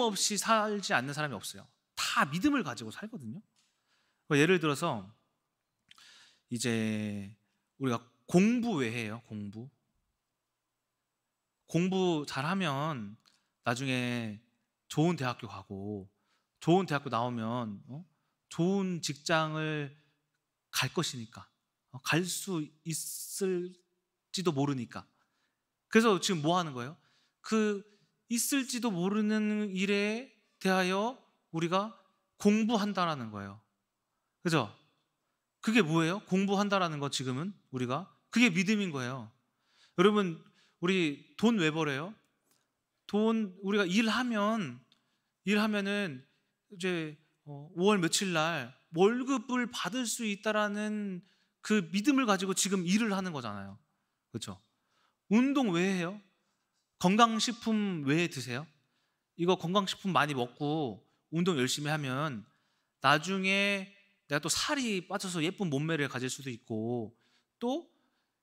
없이 살지 않는 사람이 없어요. 다 믿음을 가지고 살거든요. 예를 들어서 이제 우리가 공부 왜 해요? 공부 잘하면 나중에 좋은 대학교 가고, 좋은 대학교 나오면 좋은 직장을 갈 것이니까, 갈 수 있을지도 모르니까. 그래서 지금 뭐 하는 거예요? 그 있을지도 모르는 일에 대하여 우리가 공부한다라는 거예요. 그죠? 그게 뭐예요? 공부한다라는 거 지금은 우리가 그게 믿음인 거예요. 여러분, 우리 돈 왜 벌어요? 돈 우리가 일하면은 이제 5월 며칠 날 월급을 받을 수 있다라는 그 믿음을 가지고 지금 일을 하는 거잖아요. 그렇죠? 운동 왜 해요? 건강식품 왜 드세요? 이거 건강식품 많이 먹고 운동 열심히 하면 나중에 내가 또 살이 빠져서 예쁜 몸매를 가질 수도 있고, 또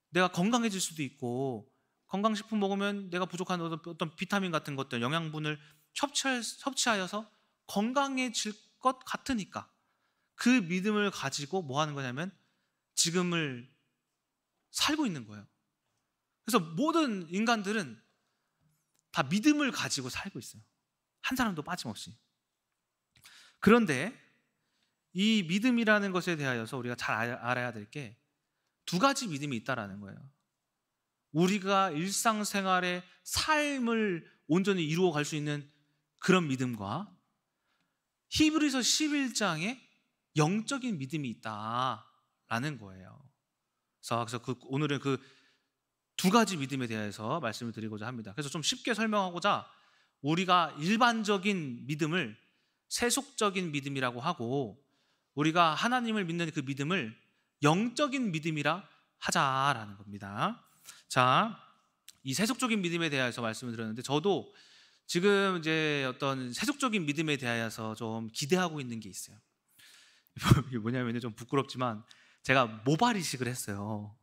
내가 건강해질 수도 있고, 건강식품 먹으면 내가 부족한 어떤 비타민 같은 것들, 영양분을 섭취하여서 건강해질 것 같으니까 그 믿음을 가지고 뭐 하는 거냐면 지금을 살고 있는 거예요. 그래서 모든 인간들은 다 믿음을 가지고 살고 있어요. 한 사람도 빠짐없이. 그런데 이 믿음이라는 것에 대하여서 우리가 잘 알아야 될 게 두 가지 믿음이 있다라는 거예요. 우리가 일상생활의 삶을 온전히 이루어 갈 수 있는 그런 믿음과 히브리서 11장에 영적인 믿음이 있다라는 거예요. 그래서 오늘은 그 두 가지 믿음에 대해서 말씀을 드리고자 합니다. 그래서 좀 쉽게 설명하고자 우리가 일반적인 믿음을 세속적인 믿음이라고 하고, 우리가 하나님을 믿는 그 믿음을 영적인 믿음이라 하자라는 겁니다. 자, 이 세속적인 믿음에 대해서 말씀을 드렸는데, 저도 지금 이제 어떤 세속적인 믿음에 대해서 좀 기대하고 있는 게 있어요. 이게 뭐냐면 좀 부끄럽지만 제가 모발 이식을 했어요.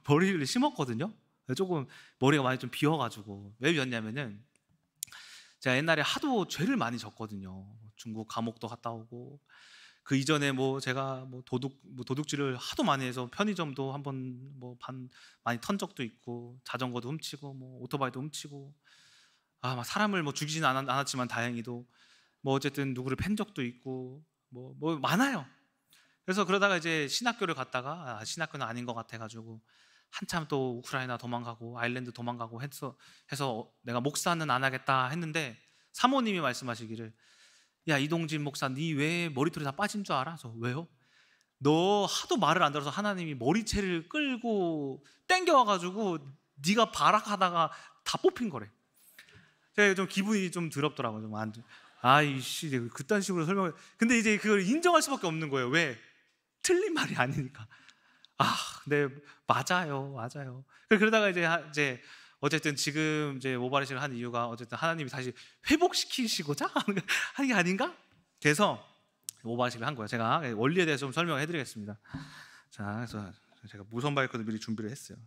머리를 심었거든요. 조금 머리가 많이 좀 비어가지고. 왜 비었냐면은 제가 옛날에 하도 죄를 많이 졌거든요. 중국 감옥도 갔다 오고, 그 이전에 제가 도둑질을 하도 많이 해서 편의점도 한번 많이 턴 적도 있고, 자전거도 훔치고 오토바이도 훔치고, 막 사람을 죽이지는 않았지만 다행히도 어쨌든 누구를 팬 적도 있고 많아요. 그래서 그러다가 이제 신학교를 갔다가 신학교는 아닌 것 같아가지고 한참 또 우크라이나 도망가고 아일랜드 도망가고 해서 내가 목사는 안 하겠다 했는데, 사모님이 말씀하시기를, 야 이동진 목사, 네 왜 머리털이 다 빠진 줄 알아? 저 왜요? 너 하도 말을 안 들어서 하나님이 머리채를 끌고 땡겨와가지고 네가 발악하다가 다 뽑힌 거래. 제가 좀 기분이 좀 더럽더라고요. 좀 안, 아이씨, 그딴 식으로 설명을. 근데 이제 그걸 인정할 수밖에 없는 거예요. 왜? 틀린 말이 아니니까. 네, 맞아요. 그러다가 이제 어쨌든 지금 이제 모발이식을 한 이유가 어쨌든 하나님이 다시 회복시키시고자 하는 게 아닌가? 그래서 모발이식을 한 거예요. 제가 원리에 대해서 좀 설명을 해드리겠습니다. 자, 그래서 제가 무선 마이크도 미리 준비를 했어요.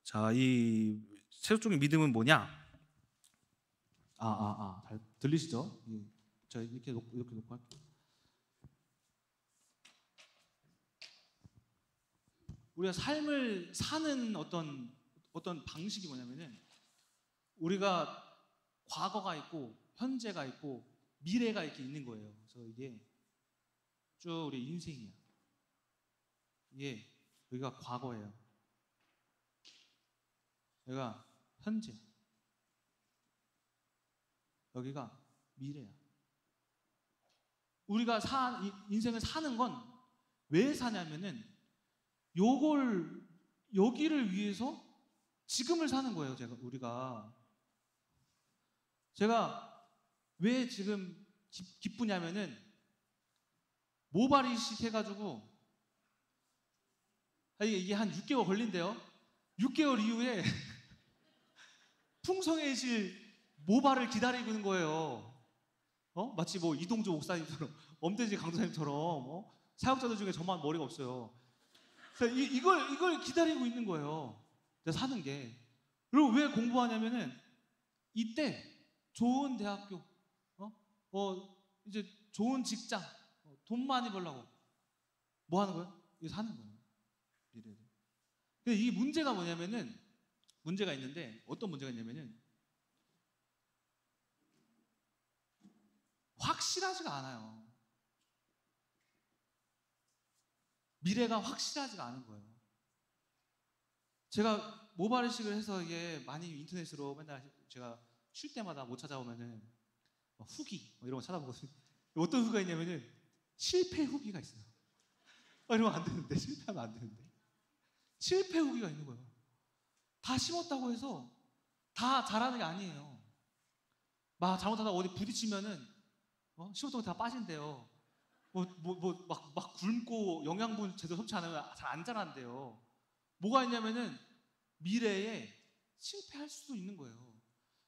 자, 이 세속적인 믿음은 뭐냐? 잘 들리시죠? 제가 이렇게 놓고 할게요. 우리가 삶을 사는 어떤 방식이 뭐냐면은, 우리가 과거가 있고 현재가 있고 미래가 이렇게 있는 거예요. 그래서 이게 쭉 우리 인생이야. 이게 여기가 과거예요. 여기가 현재. 여기가 미래야. 우리가 인생을 사는 건 왜 사냐면은 여기를 위해서 지금을 사는 거예요. 제가 왜 지금 기쁘냐면은, 모발 이식 해가지고 이게 한 6개월 걸린대요. 6개월 이후에 풍성해질 모발을 기다리고 있는 거예요. 마치 이동주 목사님처럼, 엄대지 강사님처럼, 사역자들 중에 저만 머리가 없어요. 이걸 기다리고 있는 거예요. 내가 사는 게. 그리고 왜 공부하냐면은 이때 좋은 대학교, 이제 좋은 직장, 돈 많이 벌려고 뭐 하는 거예요? 이거 사는 거예요. 미래를. 근데 이 문제가 뭐냐면은 문제가 있는데 어떤 문제가 있냐면은 확실하지가 않아요. 미래가 확실하지가 않은 거예요. 제가 모발이식을 해서 이게 많이 인터넷으로 맨날 제가 쉴 때마다 못 찾아오면은 후기 이런 거 찾아보거든요. 어떤 후기가 있냐면은 실패 후기가 있어요. 이러면 안 되는데, 실패하면 안 되는데. 실패 후기가 있는 거예요. 다 심었다고 해서 다 잘하는 게 아니에요. 막 잘못하다 어디 부딪히면은 심었던 거 다 빠진대요. 막 굶고 영양분 제대로 섭취 안 하면 잘 안 자란대요. 뭐가 있냐면은 미래에 실패할 수도 있는 거예요.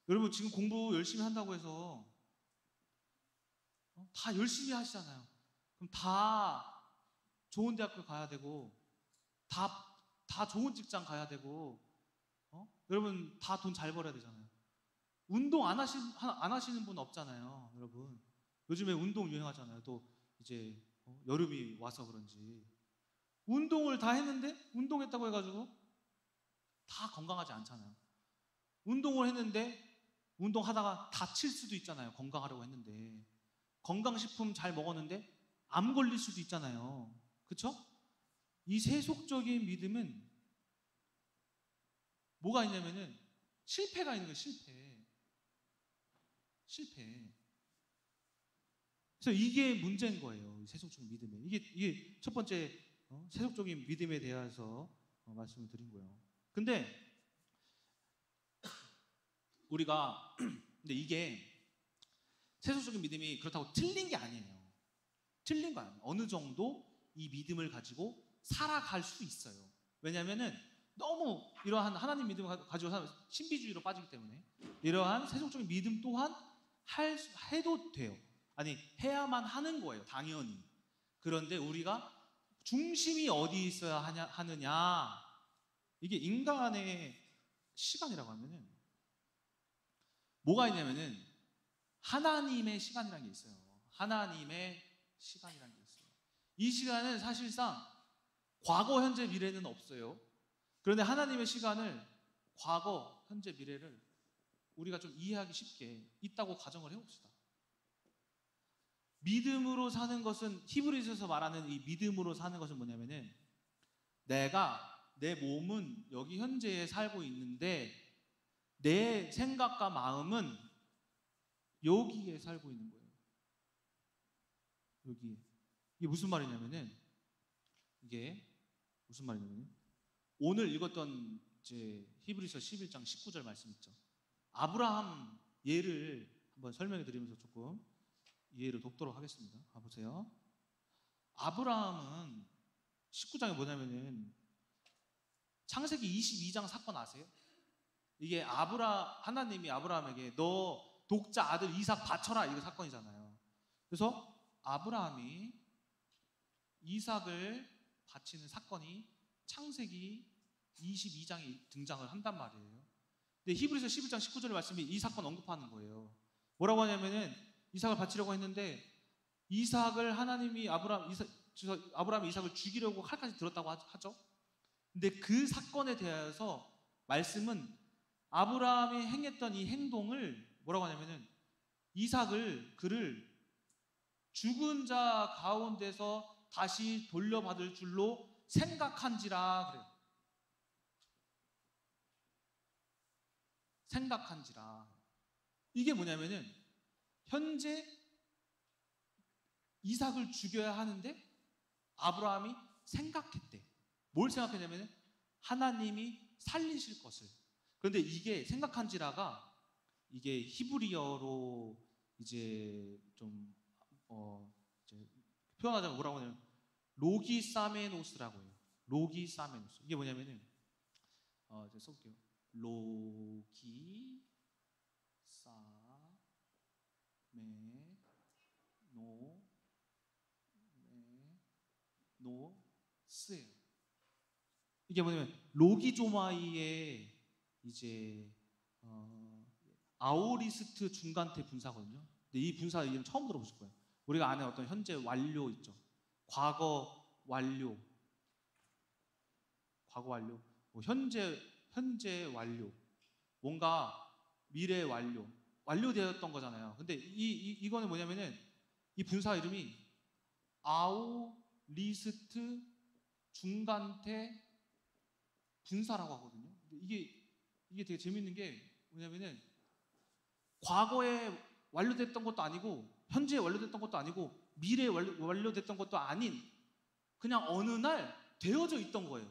여러분 지금 공부 열심히 한다고 해서 다 열심히 하시잖아요. 그럼 다 좋은 대학교 가야 되고 다 좋은 직장 가야 되고 여러분 다 돈 잘 벌어야 되잖아요. 운동 안 하시는 분 없잖아요. 여러분 요즘에 운동 유행하잖아요. 또 이제 여름이 와서 그런지 운동을 다 했는데 운동했다고 해가지고 다 건강하지 않잖아요. 운동을 했는데 운동하다가 다칠 수도 있잖아요. 건강하려고 했는데 건강식품 잘 먹었는데 암 걸릴 수도 있잖아요. 그렇죠? 이 세속적인 믿음은 뭐가 있냐면은 실패가 있는 거예요. 실패. 그래서 이게 문제인 거예요. 세속적인 믿음에. 이게 첫 번째 세속적인 믿음에 대해서 말씀을 드린 거예요. 근데 우리가 근데 이게 세속적인 믿음이 그렇다고 틀린 게 아니에요. 틀린 거 아니에요. 어느 정도 이 믿음을 가지고 살아갈 수 있어요. 왜냐하면은 너무 이러한 하나님 믿음을 가지고 사는 신비주의로 빠지기 때문에 이러한 세속적인 믿음 또한 해도 돼요. 아니 해야만 하는 거예요. 당연히. 그런데 우리가 중심이 어디 있어야 하느냐 이게 인간의 시간이라고 하면은 뭐가 있냐면은 하나님의 시간이라는 게 있어요. 하나님의 시간이라는 게 있어요. 이 시간은 사실상 과거, 현재, 미래는 없어요. 그런데 하나님의 시간을 과거, 현재, 미래를 우리가 좀 이해하기 쉽게 있다고 가정을 해봅시다. 믿음으로 사는 것은 히브리서에서 말하는 이 믿음으로 사는 것은 뭐냐면은 내 몸은 여기 현재에 살고 있는데 내 생각과 마음은 여기에 살고 있는 거예요. 여기에. 이게 무슨 말이냐면은 오늘 읽었던 이제 히브리서 11장 19절 말씀 있죠. 아브라함 예를 한번 설명해 드리면서 조금 이해를 돕도록 하겠습니다. 가보세요. 아브라함은 19장에 뭐냐면은 창세기 22장 사건 아세요? 이게 하나님이 아브라함에게 너 독자 아들 이삭 바쳐라 이거 사건이잖아요. 그래서 아브라함이 이삭을 바치는 사건이 창세기 22장에 등장을 한단 말이에요. 근데 히브리서 11장 19절 말씀이 이 사건 언급하는 거예요. 뭐라고 하냐면은 이삭을 바치려고 했는데 하나님이 아브라함이 이삭을 죽이려고 칼까지 들었다고 하죠. 근데 그 사건에 대해서 말씀은 아브라함이 행했던 이 행동을 뭐라고 하냐면은 그를 죽은 자 가운데서 다시 돌려받을 줄로 생각한지라 그래요. 생각한지라. 이게 뭐냐면은 현재 이삭을 죽여야 하는데 아브라함이 생각했대. 뭘 생각했냐면은 하나님이 살리실 것을. 그런데 이게 생각한지라가 이게 히브리어로 이제 좀 이제 표현하자면 뭐라고 하냐면 로기사메노스라고 해요. 로기사메노스. 이게 뭐냐면은 제가 써볼게요. 로기사메노스예요. 이게 뭐냐면 로기조마이의 이제 아오리스트 중간태 분사거든요. 근데 이 분사 이름 처음 들어보실 거예요. 우리가 아는 어떤 현재 완료 있죠. 과거 완료, 뭐 현재 완료, 뭔가 미래 완료되었던 거잖아요. 근데 이거는 뭐냐면은 이 분사 이름이 아오리스트 중간태 분사라고 하거든요. 근데 이게 되게 재밌는 게 뭐냐면은 과거에 완료됐던 것도 아니고 현재에 완료됐던 것도 아니고 미래에 완료됐던 것도 아닌 그냥 어느 날 되어져 있던 거예요.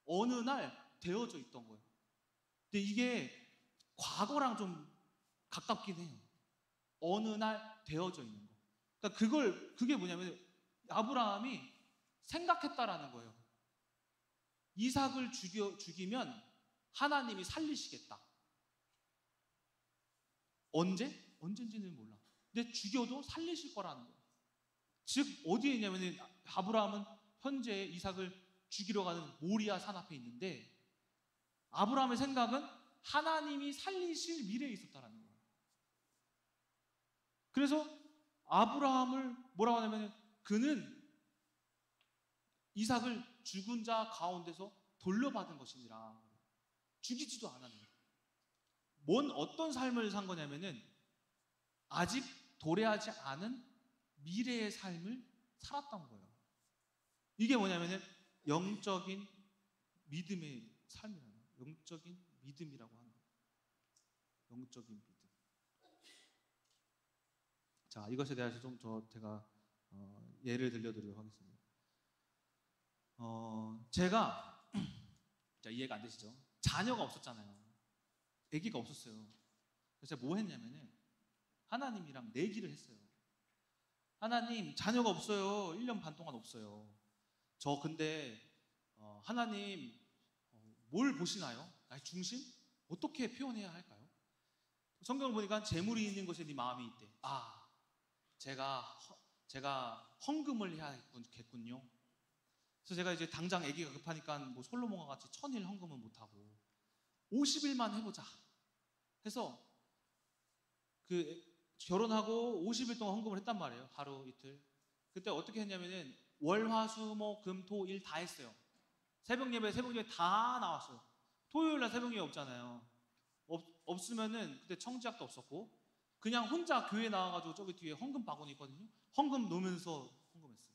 어느 날 되어져 있던 거예요. 근데 이게 과거랑 좀 가깝긴 해요. 어느 날 되어져 있는 거. 그러니까 그게 뭐냐면 아브라함이 생각했다라는 거예요. 이삭을 죽이면 하나님이 살리시겠다. 언젠지는 몰라. 근데 죽여도 살리실 거라는 거예요. 즉 어디에 있냐면 아브라함은 현재 이삭을 죽이러 가는 모리아 산 앞에 있는데 아브라함의 생각은 하나님이 살리실 미래에 있었다라는 거예요. 그래서 아브라함을 뭐라고 하냐면 그는 이삭을 죽은 자 가운데서 돌려받은 것이니라. 죽이지도 않았는데. 어떤 삶을 산 거냐면은 아직 도래하지 않은 미래의 삶을 살았던 거예요. 이게 뭐냐면은 영적인 믿음의 삶이라는 거예요. 영적인 믿음이라고 하는 거예요. 영적인 믿음. 자, 이것에 대해서 좀 더 제가 예를 들려드리도록 하겠습니다. 제가 자, 이해가 안 되시죠? 자녀가 없었잖아요. 아기가 없었어요. 그래서 제가 뭐 했냐면은 하나님이랑 내기를 했어요. 하나님, 자녀가 없어요. 1년 반 동안 없어요. 저 근데 하나님 뭘 보시나요? 나의 중심? 어떻게 표현해야 할까요? 성경을 보니까 재물이 있는 것에 네 마음이 있대. 제가 헌금을 해야겠군요. 그래서 제가 이제 당장 아기가 급하니까 뭐 솔로몬과 같이 1000일 헌금은 못하고 50일만 해보자 해서 결혼하고 50일 동안 헌금을 했단 말이에요. 하루 이틀. 그때 어떻게 했냐면은 월, 화, 수, 목, 금, 토, 일 다 했어요. 새벽 예배 다 나왔어요. 토요일 날 새벽 예배 없잖아요. 없으면은 그때 청지학도 없었고 그냥 혼자 교회 나와가지고 저기 뒤에 헌금 바구니 있거든요. 헌금 놓으면서 헌금했어요.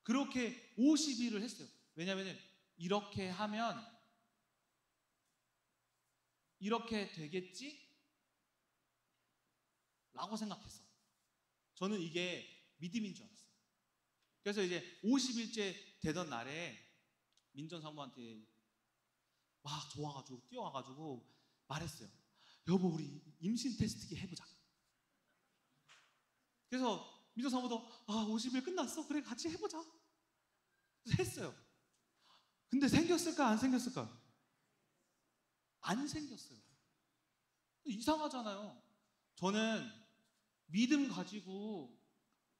그렇게 50일을 했어요. 왜냐면은 이렇게 하면 이렇게 되겠지? 라고 생각했어. 저는 이게 믿음인 줄 알았어요. 그래서 이제 50일째 되던 날에 민전 사모한테 막 좋아가지고 뛰어와가지고 말했어요. 여보, 우리 임신 테스트기 해보자. 그래서 민전 사모도 50일 끝났어. 그래, 같이 해보자. 그래서 했어요. 근데 생겼을까 안 생겼을까? 안 생겼어요. 이상하잖아요. 저는 믿음 가지고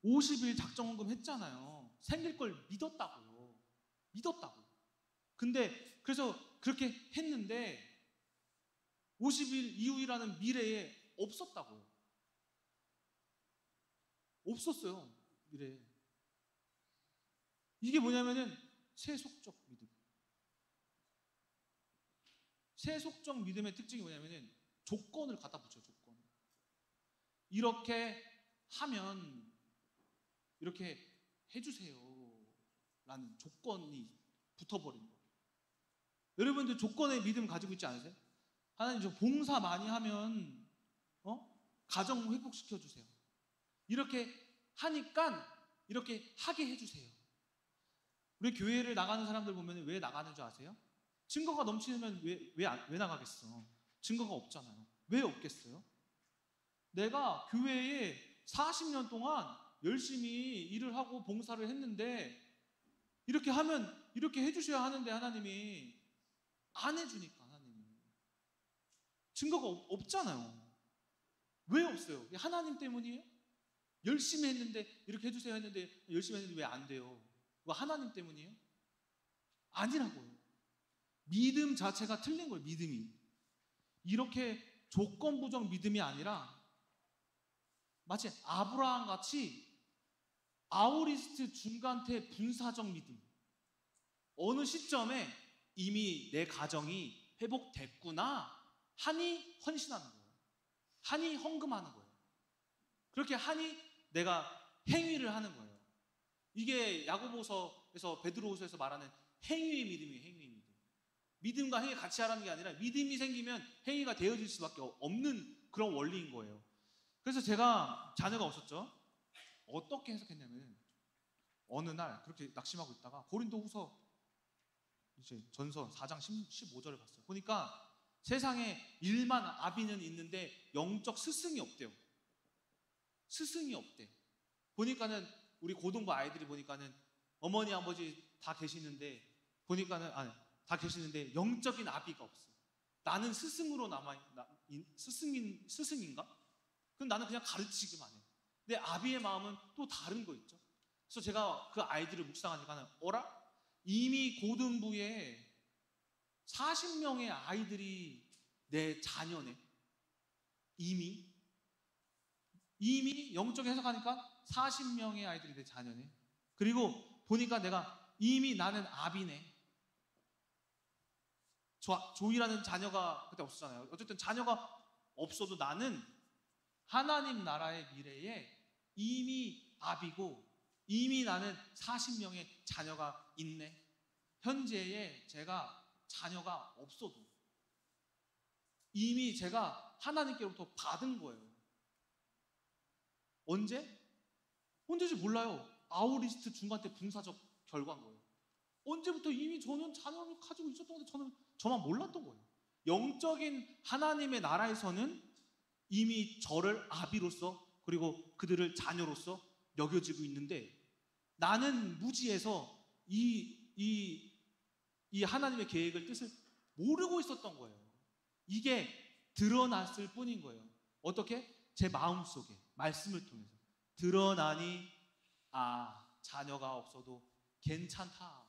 50일 작정헌금 했잖아요. 생길 걸 믿었다고요. 근데 그래서 그렇게 했는데 50일 이후이라는 미래에 없었다고요. 없었어요. 미래에. 이게 뭐냐면은 세속적 믿음. 세속적 믿음의 특징이 뭐냐면은 조건을 갖다 붙여요. 조건. 이렇게 하면 이렇게 해주세요 라는 조건이 붙어버린 거예요. 여러분들 조건의 믿음 가지고 있지 않으세요? 하나님, 저 봉사 많이 하면 가정 회복시켜 주세요. 이렇게 하니까 이렇게 하게 해주세요. 우리 교회를 나가는 사람들 보면 왜 나가는 줄 아세요? 증거가 넘치면 왜 나가겠어? 증거가 없잖아요. 왜 없겠어요? 내가 교회에 40년 동안 열심히 일을 하고 봉사를 했는데 이렇게 하면 이렇게 해주셔야 하는데 하나님이 안 해주니까 하나님이 증거가 없잖아요. 왜 없어요? 하나님 때문이에요? 열심히 했는데 이렇게 해주세요 했는데 열심히 했는데 왜 안 돼요? 그거 하나님 때문이에요? 아니라고요. 믿음 자체가 틀린 거예요. 믿음이 이렇게 조건부적 믿음이 아니라 마치 아브라함 같이 아우리스트 중간태 분사적 믿음. 어느 시점에 이미 내 가정이 회복됐구나 하니 헌신하는 거예요. 하니 헌금하는 거예요. 그렇게 하니 내가 행위를 하는 거예요. 이게 야고보서에서 베드로후서에서 말하는 행위의 믿음이에요. 행위의 믿음. 믿음과 행위 같이 하라는 게 아니라 믿음이 생기면 행위가 되어질 수밖에 없는 그런 원리인 거예요. 그래서 제가 자녀가 없었죠. 어떻게 해석했냐면 어느 날 그렇게 낙심하고 있다가 고린도후서 이제 전서 4장 15절을 봤어요. 보니까 세상에 일만 아비는 있는데 영적 스승이 없대요. 스승이 없대. 보니까는 우리 고등부 아이들이 보니까는 어머니 아버지 다 계시는데 보니까는 다 계시는데 영적인 아비가 없어. 나는 스승으로 스승인가? 그럼 나는 그냥 가르치기만 해. 근데 아비의 마음은 또 다른 거 있죠. 그래서 제가 그 아이들을 묵상하니까는 어라? 이미 고등부에 40명의 아이들이 내 자녀네. 이미 영적인 해석하니까 40명의 아이들이 내 자녀네. 그리고 보니까 내가 이미 나는 아비네. 조이라는 자녀가 그때 없었잖아요. 어쨌든 자녀가 없어도 나는 하나님 나라의 미래에 이미 아비고 이미 나는 40명의 자녀가 있네. 현재에 제가 자녀가 없어도 이미 제가 하나님께로부터 받은 거예요. 언제지 몰라요. 아우리스트 중간 때 분사적 결과인 거예요. 언제부터 이미 저는 자녀를 가지고 있었던 건데 저만 몰랐던 거예요. 영적인 하나님의 나라에서는 이미 저를 아비로서 그리고 그들을 자녀로서 여겨지고 있는데 나는 무지해서 이 하나님의 계획을 뜻을 모르고 있었던 거예요. 이게 드러났을 뿐인 거예요. 어떻게? 제 마음속에 말씀을 통해서 드러나니 자녀가 없어도 괜찮다.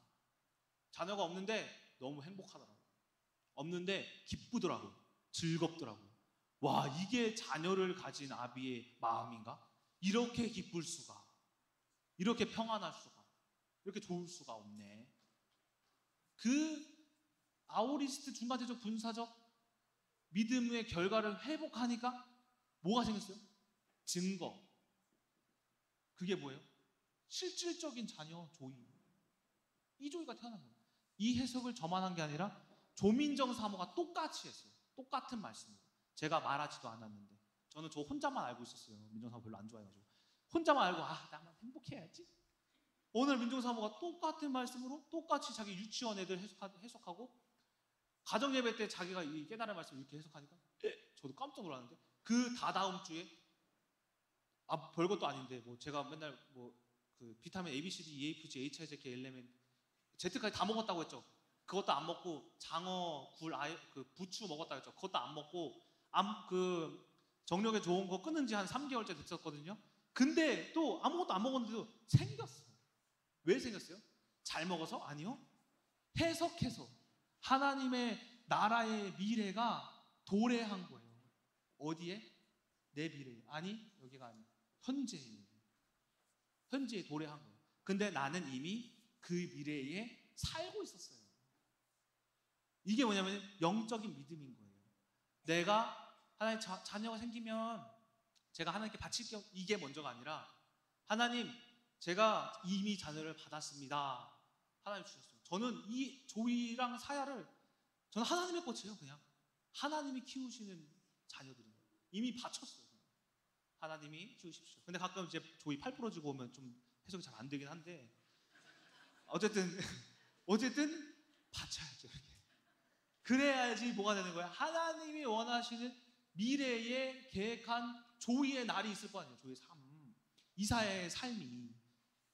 자녀가 없는데 너무 행복하더라고요. 없는데 기쁘더라고요. 즐겁더라고요. 와, 이게 자녀를 가진 아비의 마음인가? 이렇게 기쁠 수가, 이렇게 평안할 수가, 이렇게 좋을 수가 없네. 그 아우리스트 중간체적 분사적 믿음의 결과를 회복하니까 뭐가 생겼어요? 증거. 그게 뭐예요? 실질적인 자녀 조이. 이 조이가 태어난 거예요. 이 해석을 저만 한 게 아니라 조민정 사모가 똑같이 했어요. 똑같은 말씀으로. 제가 말하지도 않았는데 저는 저 혼자만 알고 있었어요. 민정 사모 별로 안 좋아해가지고 혼자만 알고 나만 행복해야지. 오늘 민정 사모가 똑같은 말씀으로 똑같이 자기 유치원 애들 해석하고 가정 예배 때 자기가 이 깨달은 말씀을 이렇게 해석하니까 저도 깜짝 놀랐는데 그 다다음 주에 별것도 아닌데 제가 맨날 그 비타민 A, B, C, D, E, F, G, H, I, J, K, L, M, N, Z까지 다 먹었다고 했죠. 그것도 안 먹고 장어, 굴, 부추 먹었다고 했죠. 그것도 안 먹고 그 정력에 좋은 거 끊은 지 한 3개월째 됐었거든요. 근데 또 아무것도 안 먹었는데도 생겼어. 왜 생겼어요? 잘 먹어서? 아니요. 해석해서 하나님의 나라의 미래가 도래한 거예요. 어디에? 내 미래에. 아니, 여기가 아니야. 현재에 도래한 거예요. 근데 나는 이미 그 미래에 살고 있었어요. 이게 뭐냐면 영적인 믿음인 거예요. 내가 하나님 자녀가 생기면 제가 하나님께 바칠게요. 이게 먼저가 아니라 하나님, 제가 이미 자녀를 받았습니다. 하나님 주셨어요. 저는 이 조이랑 사야를 저는 하나님의 꽃이에요. 그냥 하나님이 키우시는 자녀들이에요. 이미 바쳤어요. 하나님이 키우십시오. 근데 가끔 이제 조이 팔 부러지고 오면 좀 해석이 잘 안 되긴 한데 어쨌든 바쳐야죠. 이렇게. 그래야지 뭐가 되는 거야? 하나님이 원하시는 미래에 계획한 조이의 날이 있을 거 아니에요. 조이의 삶, 이사야의 삶이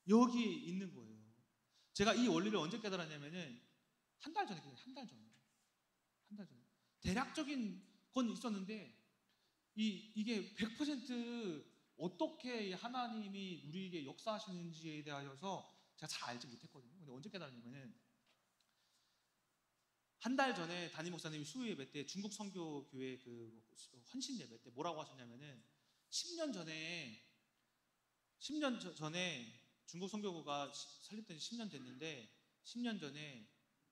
여기에 있는 거예요. 제가 이 원리를 언제 깨달았냐면은 한 달 전에. 대략적인 건 있었는데 이게 100% 어떻게 하나님이 우리에게 역사하시는지에 대하여서 제가 잘 알지 못했거든요. 근데 언제 깨달았냐면은 한 달 전에 담임 목사님이 수요 예배 때 중국 선교 교회 그 헌신 예배 때 뭐라고 하셨냐면은 10년 전에 중국 선교구가 설립된 지 10년 됐는데 10년 전에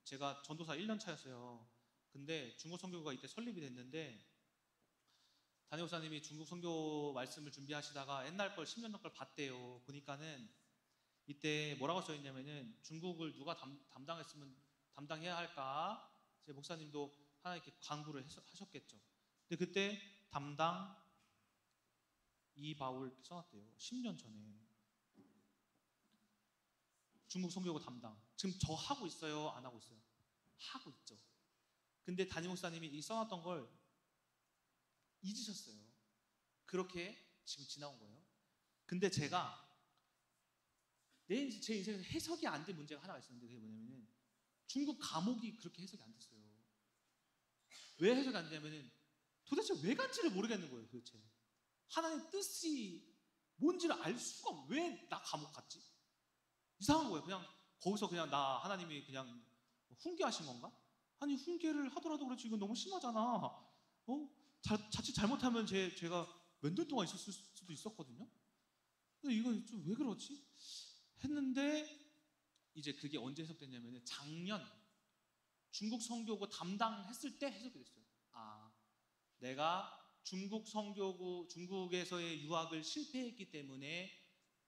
제가 전도사 1년 차였어요. 근데 중국 선교구가 이때 설립이 됐는데 담임 목사님이 중국 선교 말씀을 준비하시다가 옛날 걸 10년 전 걸 봤대요. 보니까는 이때 뭐라고 써 있냐면은 중국을 누가 담당해야 할까? 제 목사님도 하나님께 간구를 하셨겠죠. 근데 그때 담당 이바울 써놨대요. 10년 전에 중국 선교구 담당. 지금 저 하고 있어요? 안 하고 있어요? 하고 있죠. 근데 담임 목사님이 이 써놨던 걸 잊으셨어요. 그렇게 지금 지나온 거예요. 근데 제가 제 인생에서 해석이 안 된 문제가 하나가 있었는데 그게 뭐냐면은 중국 감옥이 그렇게 해석이 안 됐어요. 왜 해석이 안 되냐면은 도대체 왜 간지를 모르겠는 거예요. 도대체 하나님의 뜻이 뭔지를 알 수가 왜 나 감옥 갔지? 이상한 거예요. 그냥 거기서 그냥 나 하나님이 그냥 훈계하신 건가? 아니 훈계를 하더라도 그렇지 이건 너무 심하잖아. 자칫 잘못하면 제가 몇 년 동안 있었을 수도 있었거든요. 근데 이거 좀 왜 그러지? 했는데 이제 그게 언제 해석됐냐면 작년 중국 선교구 담당했을 때 해석이 됐어요. 아, 내가 중국 선교구 중국에서의 유학을 실패했기 때문에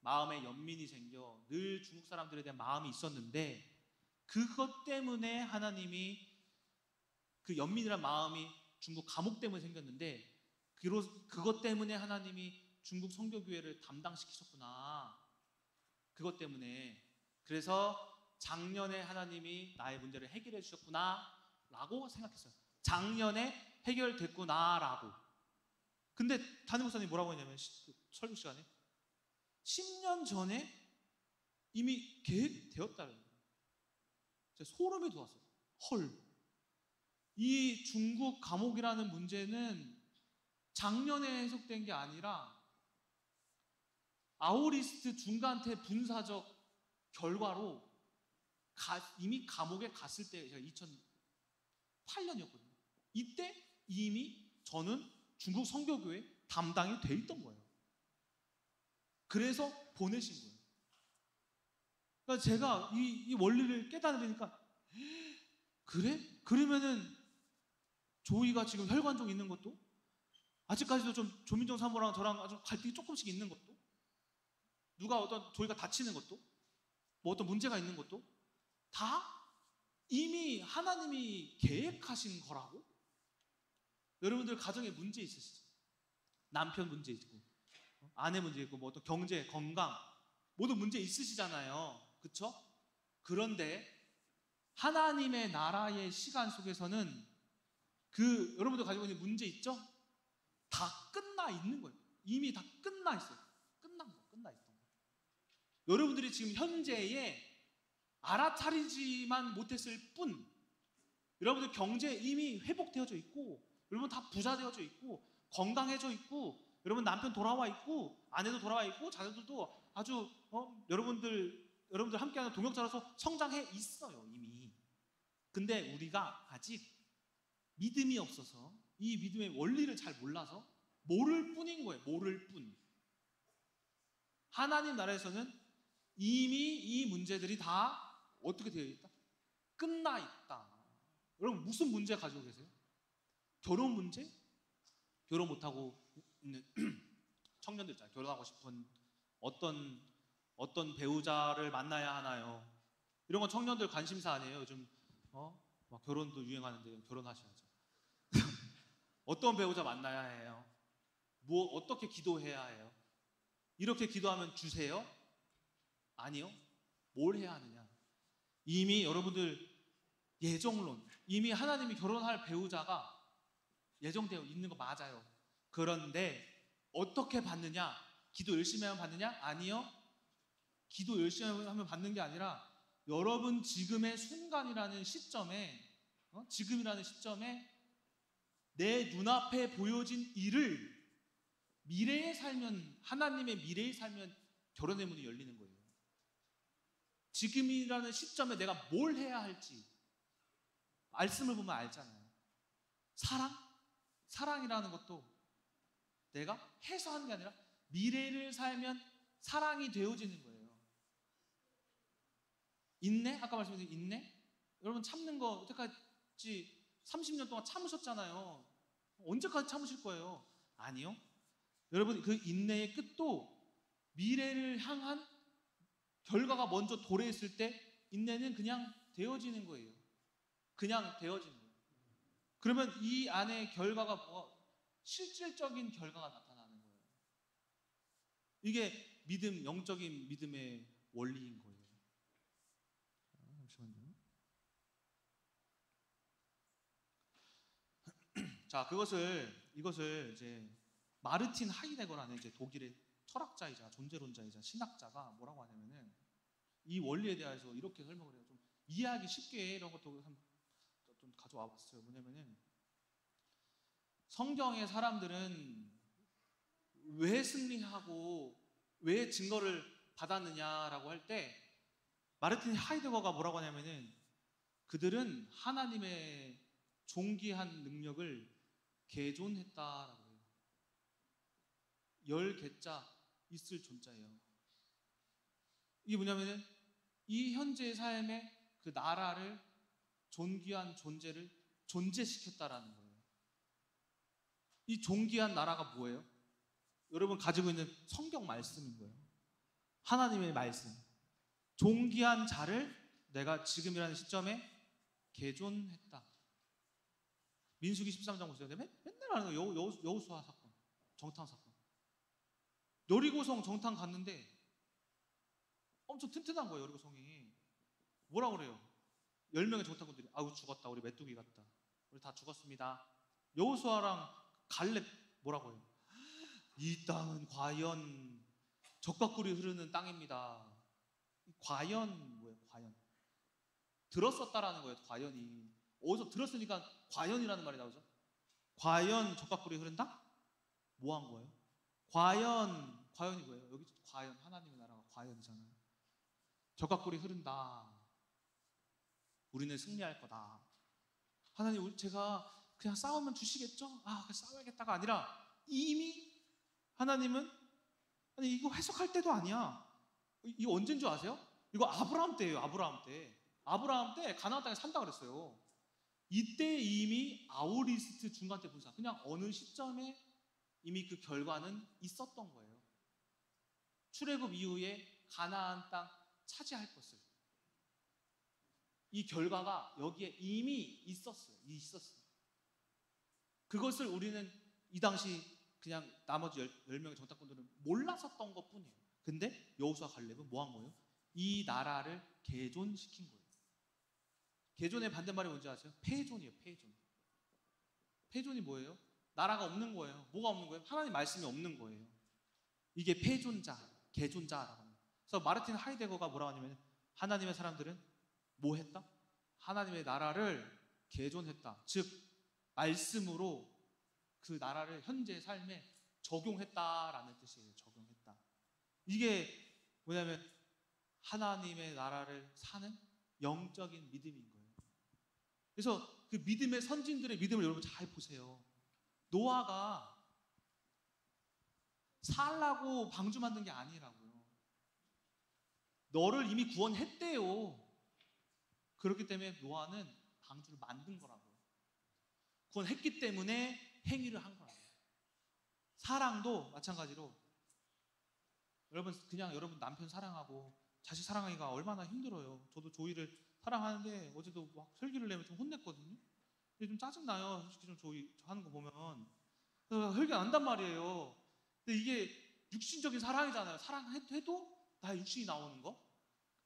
마음에 연민이 생겨 늘 중국 사람들에 대한 마음이 있었는데 그것 때문에 하나님이 그 연민이란 마음이 중국 감옥 때문에 생겼는데 그것 때문에 하나님이 중국 선교교회를 담당시키셨구나. 그것 때문에 그래서 작년에 하나님이 나의 문제를 해결해 주셨구나 라고 생각했어요. 작년에 해결됐구나 라고. 근데 담임 목사님이 뭐라고 했냐면 설교 시간에 10년 전에 이미 계획되었다는 거예요. 소름이 돋았어요. 헐, 이 중국 감옥이라는 문제는 작년에 해석된 게 아니라 아우리스트 중간태 분사적 결과로 이미 감옥에 갔을 때 제가 2008년이었거든요. 이때 이미 저는 중국 선교교회 담당이 돼 있던 거예요. 그래서 보내신 거예요. 그러니까 제가 이 원리를 깨달으니까 그래? 그러면은 조이가 지금 혈관종 있는 것도 아직까지도 좀 조민정 사모랑 저랑 아주 갈등이 조금씩 있는 것도 누가 어떤 조이가 다치는 것도 뭐 어떤 문제가 있는 것도 다 이미 하나님이 계획하신 거라고? 여러분들 가정에 문제 있으시죠? 남편 문제 있고 아내 문제 있고 뭐 어떤 경제, 건강 모든 문제 있으시잖아요. 그렇죠? 그런데 하나님의 나라의 시간 속에서는 여러분들 가지고 있는 문제 있죠? 다 끝나 있는 거예요. 이미 다 끝나 있어요. 끝나 있던 거예요. 여러분들이 지금 현재에 알아차리지만 못했을 뿐 여러분들 경제 이미 회복되어져 있고 여러분 다 부자 되어져 있고 건강해져 있고 여러분 남편 돌아와 있고 아내도 돌아와 있고 자녀들도 아주 여러분들 함께하는 동역자로서 성장해 있어요 이미. 근데 우리가 아직 믿음이 없어서 이 믿음의 원리를 잘 몰라서 모를 뿐인 거예요. 모를 뿐. 하나님 나라에서는 이미 이 문제들이 다 어떻게 되어 있다? 끝나 있다. 여러분 무슨 문제 가지고 계세요? 결혼 문제? 결혼 못하고 있는 청년들 있잖아요. 결혼하고 싶은 어떤 배우자를 만나야 하나요? 이런 건 청년들 관심사 아니에요. 요즘 막 결혼도 유행하는데 결혼하셔야죠. 어떤 배우자 만나야 해요? 어떻게 기도해야 해요? 이렇게 기도하면 주세요? 아니요. 뭘 해야 하느냐? 이미 여러분들 예정론, 이미 하나님이 결혼할 배우자가 예정되어 있는 거 맞아요. 그런데 어떻게 받느냐? 기도 열심히 하면 받느냐? 아니요. 기도 열심히 하면 받는 게 아니라 여러분 지금의 순간이라는 시점에 지금이라는 시점에 내 눈앞에 보여진 일을 미래에 살면 하나님의 미래에 살면 결혼의 문이 열리는 거예요. 지금이라는 시점에 내가 뭘 해야 할지 말씀을 보면 알잖아요. 사랑이라는 것도 내가 해서 하는 게 아니라 미래를 살면 사랑이 되어지는 거예요. 인내? 아까 말씀드린 인내? 여러분 참는 거 여태까지 30년 동안 참으셨잖아요. 언제까지 참으실 거예요? 아니요. 여러분 그 인내의 끝도 미래를 향한 결과가 먼저 도래했을 때 인내는 그냥 되어지는 거예요. 그냥 되어지는 거예요. 그러면 이 안에 결과가 실질적인 결과가 나타나는 거예요. 이게 영적인 믿음의 원리인 거예요. 잠시만요. 자, 이것을 이제 마르틴 하이데거라는 이제 독일의 철학자이자 존재론자이자 신학자가 뭐라고 하냐면은 이 원리에 대해서 이렇게 설명을 해요. 좀 이해하기 쉽게 이런 것도 좀 가져와 봤어요. 뭐냐면은 성경의 사람들은 왜 승리하고 왜 증거를 받았느냐라고 할 때 마르틴 하이데거가 뭐라고 하냐면은 그들은 하나님의 존귀한 능력을 개존했다라고 해요. 열 개자 있을 존자예요. 이게 뭐냐면은 이 현재의 삶에 그 나라를 존귀한 존재를 존재시켰다라는 거예요. 이 존귀한 나라가 뭐예요? 여러분 가지고 있는 성경 말씀인 거예요. 하나님의 말씀. 존귀한 자를 내가 지금이라는 시점에 개존했다. 민수기 13장 보세요. 맨날 하는 거예요. 여호수아 사건, 정탐 사건. 여리고성 정탐 갔는데 엄청 튼튼한 거예요. 여리고성이. 뭐라고 그래요? 10명의 정탐꾼들이 아우 죽었다. 우리 메뚜기 같다. 우리 다 죽었습니다. 여호수아랑 갈렙 뭐라고 해요? 이 땅은 과연 적과꿀이 흐르는 땅입니다. 과연 뭐예요? 과연. 들었었다라는 거예요. 과연이. 어디서 들었으니까 과연이라는 말이 나오죠. 과연 적과꿀이 흐른다? 뭐 한 거예요? 과연이 뭐예요? 여기 과연 하나님의 나라가 과연이잖아요. 적과꿀이 흐른다. 우리는 승리할 거다. 하나님 제가 그냥 싸우면 주시겠죠? 싸워야겠다가 아니라 이미 하나님은 아니 이거 해석할 때도 아니야. 이거 언제인 줄 아세요? 이거 아브라함 때예요. 아브라함 때 가나안 땅에 산다 그랬어요. 이때 이미 아우리스트 중간 때 분사. 그냥 어느 시점에 이미 그 결과는 있었던 거예요. 출애굽 이후에 가나안 땅 차지할 것을. 이 결과가 여기에 이미 있었어요. 그것을 우리는 이 당시 그냥 나머지 10명의 정탐꾼들은 몰랐었던 것 뿐이에요. 근데 여호수아 갈렙은 뭐 한 거예요? 이 나라를 개존시킨 거예요. 개존의 반대말이 뭔지 아세요? 폐존이에요. 폐존이 뭐예요? 나라가 없는 거예요. 뭐가 없는 거예요? 하나님 말씀이 없는 거예요. 이게 개존자라고 합니다. 그래서 마르틴 하이데거가 뭐라고 하냐면 하나님의 사람들은 뭐 했다? 하나님의 나라를 개존했다. 즉 말씀으로 그 나라를 현재 삶에 적용했다라는 뜻이에요. 적용했다. 이게 뭐냐면 하나님의 나라를 사는 영적인 믿음인 거예요. 그래서 그 믿음의 선진들의 믿음을 여러분 잘 보세요. 노아가 살라고 방주 만든 게 아니라고요. 너를 이미 구원했대요. 그렇기 때문에 노아는 방주를 만든 거라고요. 구원했기 때문에 행위를 한 거라고요. 사랑도 마찬가지로 여러분 남편 사랑하고 자식 사랑하기가 얼마나 힘들어요. 저도 조이를 사랑하는데 어제도 막 혈기를 내면 좀 혼냈거든요. 근데 좀 짜증나요. 솔직히 좀 조이 하는 거 보면. 그래서 혈기 난단 말이에요. 근데 이게 육신적인 사랑이잖아요. 사랑해도 나의 육신이 나오는 거.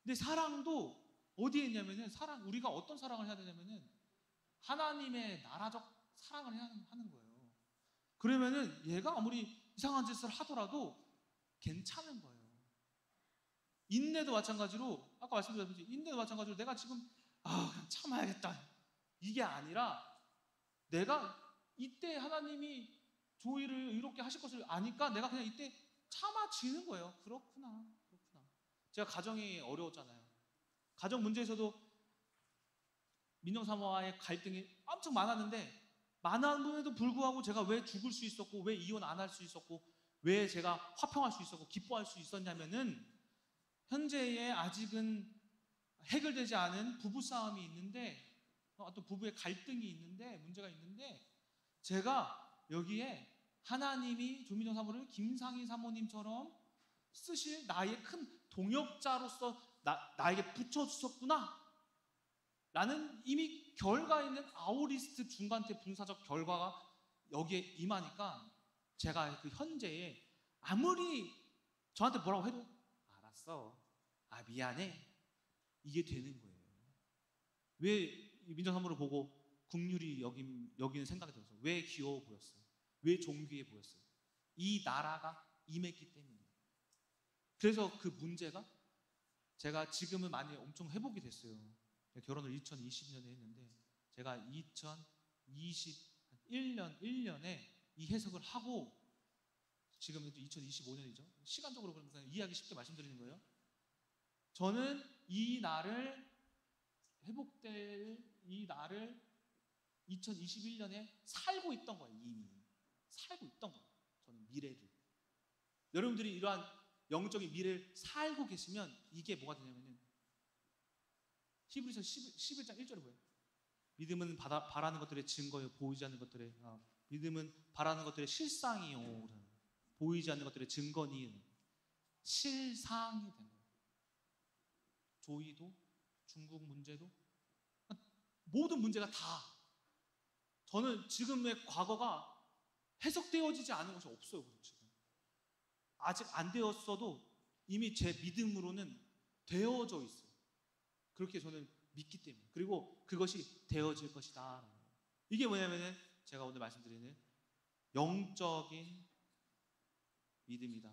근데 사랑도 어디에 있냐면은 우리가 어떤 사랑을 해야 되냐면은 하나님의 나라적 사랑을 해야 하는 거예요. 그러면은 얘가 아무리 이상한 짓을 하더라도 괜찮은 거예요. 인내도 마찬가지로 아까 말씀드렸듯이 인내도 마찬가지로 내가 지금 그냥 참아야겠다 이게 아니라 내가 이때 하나님이 조이를 이롭게 하실 것을 아니까 내가 그냥 이때 참아지는 거예요. 그렇구나. 제가 가정이 어려웠잖아요. 가정 문제에서도 민정사모와의 갈등이 엄청 많았는데 많았음에도 불구하고 제가 왜 죽을 수 있었고 왜 이혼 안 할 수 있었고 왜 제가 화평할 수 있었고 기뻐할 수 있었냐면은 현재의 아직은 해결되지 않은 부부싸움이 있는데 또 부부의 갈등이 있는데 문제가 있는데 제가 여기에 하나님이 조민정 사모를 김상희 사모님처럼 쓰실 나의 큰 동역자로서 나에게 붙여주셨구나 라는 이미 결과 있는 아우리스트 중간태 분사적 결과가 여기에 임하니까 제가 그 현재에 아무리 저한테 뭐라고 해도 알았어, 미안해, 이게 되는 거예요. 왜 민정사모를 보고 국률이 여기는 생각이 들었어요. 왜 귀여워 보였어요? 왜 존귀해 보였어요? 이 나라가 임했기 때문이에요. 그래서 그 문제가 제가 지금은 많이 엄청 회복이 됐어요. 결혼을 2020년에 했는데 제가 2021년에 이 해석을 하고 지금은 2025년이죠. 시간적으로 그러니까 이해하기 쉽게 말씀드리는 거예요. 저는 이 날을 회복될 이 날을 2021년에 살고 있던 거예요. 이미 살고 있던 거예요. 저는 미래를. 여러분들이 이러한 영적인 미래를 살고 계시면 이게 뭐가 되냐면은 히브리서 11장 1절에 뭐예요? 믿음은 바라는 것들의 증거요 보이지 않는 것들의 믿음은 바라는 것들의 실상이요 보이지 않는 것들의 증거니 실상이 된 거예요. 조이도 중국 문제도 모든 문제가 다 저는 지금의 과거가 해석되어지지 않은 것이 없어요. 지금 아직 안 되었어도 이미 제 믿음으로는 되어져 있어요. 그렇게 저는 믿기 때문에. 그리고 그것이 되어질 것이다. 이게 뭐냐면은 제가 오늘 말씀드리는 영적인 믿음이다.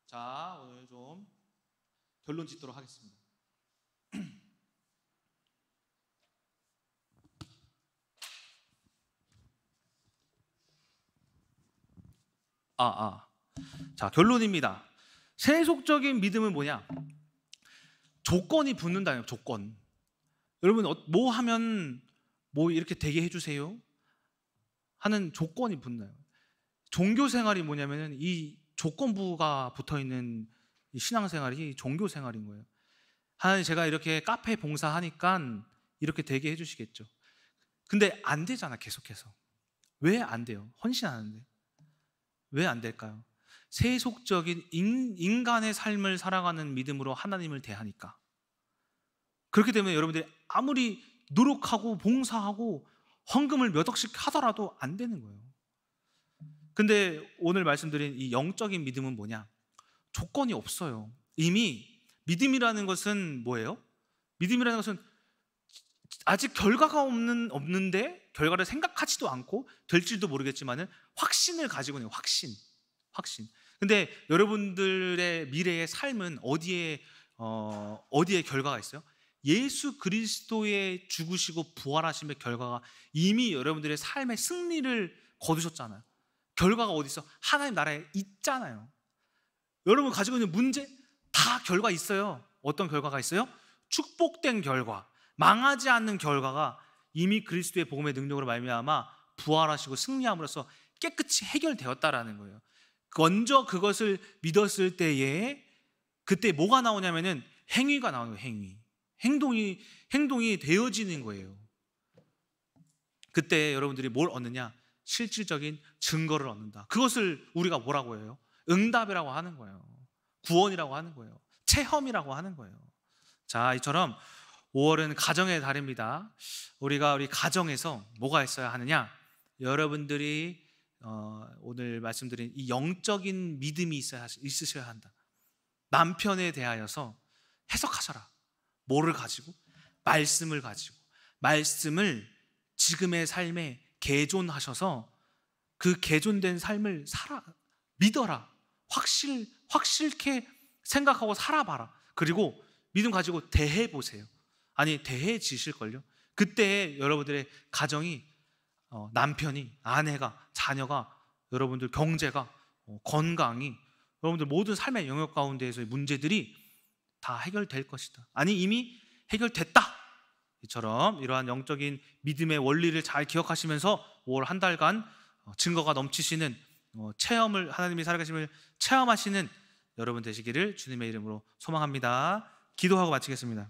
자, 오늘 좀 결론 짓도록 하겠습니다. 자, 결론입니다. 세속적인 믿음은 뭐냐? 조건이 붙는다요. 조건. 여러분 뭐 하면 뭐 이렇게 되게 해주세요 하는 조건이 붙나요? 종교 생활이 뭐냐면은 이 조건부가 붙어 있는 이 신앙생활이 종교 생활인 거예요. 하나님 제가 이렇게 카페 봉사하니까 이렇게 되게 해주시겠죠. 근데 안 되잖아. 계속해서. 왜 안 돼요? 헌신하는데 왜 안 될까요? 세속적인 인간의 삶을 살아가는 믿음으로 하나님을 대하니까. 그렇기 때문에 여러분들이 아무리 노력하고 봉사하고 헌금을 몇 억씩 하더라도 안 되는 거예요. 근데 오늘 말씀드린 이 영적인 믿음은 뭐냐? 조건이 없어요. 이미 믿음이라는 것은 뭐예요? 믿음이라는 것은 아직 결과가 없는데 결과를 생각하지도 않고 될지도 모르겠지만은 확신을 가지고 있는 확신. 근데 여러분들의 미래의 삶은 어디에 결과가 있어요? 예수 그리스도의 죽으시고 부활하심의 결과가 이미 여러분들의 삶의 승리를 거두셨잖아요. 결과가 어디 있어? 하나님 나라에 있잖아요. 여러분 가지고 있는 문제 다 결과 있어요. 어떤 결과가 있어요? 축복된 결과, 망하지 않는 결과가 이미 그리스도의 복음의 능력으로 말미암아 부활하시고 승리함으로써 깨끗이 해결되었다라는 거예요. 먼저 그것을 믿었을 때에 그때 뭐가 나오냐면은 행위가 나오는 거예요. 행동이 되어지는 거예요. 그때 여러분들이 뭘 얻느냐? 실질적인 증거를 얻는다. 그것을 우리가 뭐라고 해요? 응답이라고 하는 거예요. 구원이라고 하는 거예요. 체험이라고 하는 거예요. 자, 이처럼 5월은 가정의 달입니다. 우리 가정에서 뭐가 있어야 하느냐? 여러분들이 오늘 말씀드린 이 영적인 믿음이 있으셔야 한다. 남편에 대하여서 해석하셔라. 뭐를 가지고? 말씀을 가지고. 말씀을 지금의 삶에 개존하셔서 그 개존된 삶을 믿어라. 확실케 생각하고 살아봐라. 그리고 믿음 가지고 대해보세요. 아니 대해지실걸요. 그때 여러분들의 가정이 남편이, 아내가, 자녀가, 여러분들 경제가, 건강이, 여러분들 모든 삶의 영역 가운데에서의 문제들이 다 해결될 것이다. 아니 이미 해결됐다. 이처럼 이러한 영적인 믿음의 원리를 잘 기억하시면서 5월 한 달간 증거가 넘치시는 체험을, 하나님이 살아계심을 체험하시는 여러분 되시기를 주님의 이름으로 소망합니다. 기도하고 마치겠습니다.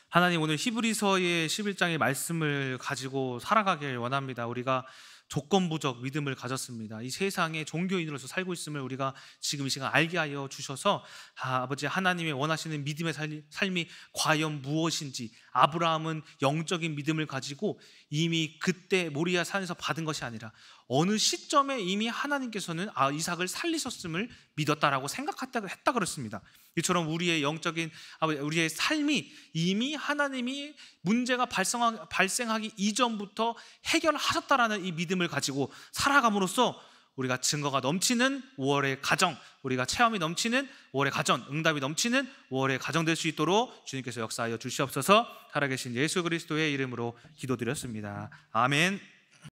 하나님, 오늘 히브리서의 11장의 말씀을 가지고 살아가길 원합니다. 우리가 조건부적 믿음을 가졌습니다. 이 세상에 종교인으로서 살고 있음을 우리가 지금 이 시간 알게 하여 주셔서 아버지 하나님의 원하시는 믿음의 삶이 과연 무엇인지, 아브라함은 영적인 믿음을 가지고 이미 그때 모리아 산에서 받은 것이 아니라 어느 시점에 이미 하나님께서는 이삭을 살리셨음을 믿었다라고 생각했다 그렇습니다. 이처럼 우리의 영적인 우리의 삶이 이미 하나님이 문제가 발생하기 이전부터 해결하셨다라는 이 믿음을 가지고 살아감으로써 우리가 증거가 넘치는 5월의 가정, 우리가 체험이 넘치는 5월의 가정, 응답이 넘치는 5월의 가정 될 수 있도록 주님께서 역사하여 주시옵소서. 살아계신 예수 그리스도의 이름으로 기도드렸습니다. 아멘.